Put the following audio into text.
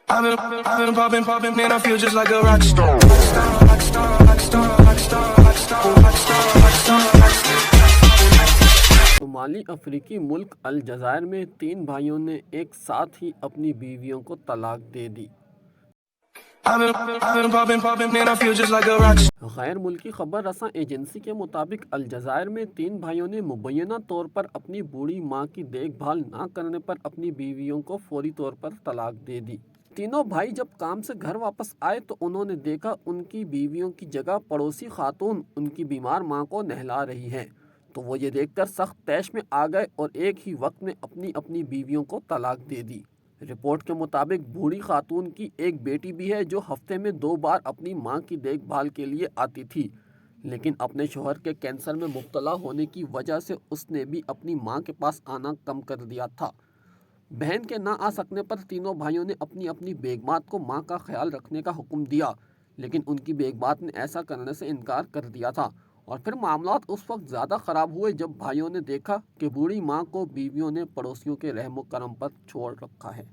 I've been popping, man, I feel just like a rock star. Rock star, rock star, rock star, rock star, rock star, rock star, rock star, rock star. شمالی افریقی ملک الجزائر میں 3 بھائیوں نے ایک ساتھ ہی اپنی بیویوں کو طلاق دے دی۔ I've been popping, man, I feel just like a rock star. غیر ملکی خبر رساں ایجنسی کے مطابق الجزائر میں 3 بھائیوں نے مبینہ طور پر اپنی بوڑھی ماں کی دیکھ بھال نہ کرنے پر اپنی بیویوں کو فوری طور پر طلاق دے دی۔ تینوں بھائی جب کام سے گھر واپس آئے تو انہوں نے دیکھا ان کی بیویوں کی جگہ پڑوسی خاتون ان کی بیمار ماں کو نہلا رہی ہیں، تو وہ یہ دیکھ کر سخت طیش میں آ گئے اور ایک ہی وقت میں اپنی بیویوں کو طلاق دے دی۔ رپورٹ کے مطابق بوڑھی خاتون کی ایک بیٹی بھی ہے جو ہفتے میں 2 بار اپنی ماں کی دیکھ بھال کے لیے آتی تھی، لیکن اپنے شوہر کے کینسر میں مبتلا ہونے کی وجہ سے اس نے بھی اپنی ماں کے پاس آنا کم کر دیا تھا۔ بہن کے نہ آ سکنے پر تینوں بھائیوں نے اپنی بیگمات کو ماں کا خیال رکھنے کا حکم دیا، لیکن ان کی بیگمات نے ایسا کرنے سے انکار کر دیا تھا، اور پھر معاملات اس وقت زیادہ خراب ہوئے جب بھائیوں نے دیکھا کہ بوڑھی ماں کو بیویوں نے پڑوسیوں کے رحم و کرم پر چھوڑ رکھا ہے۔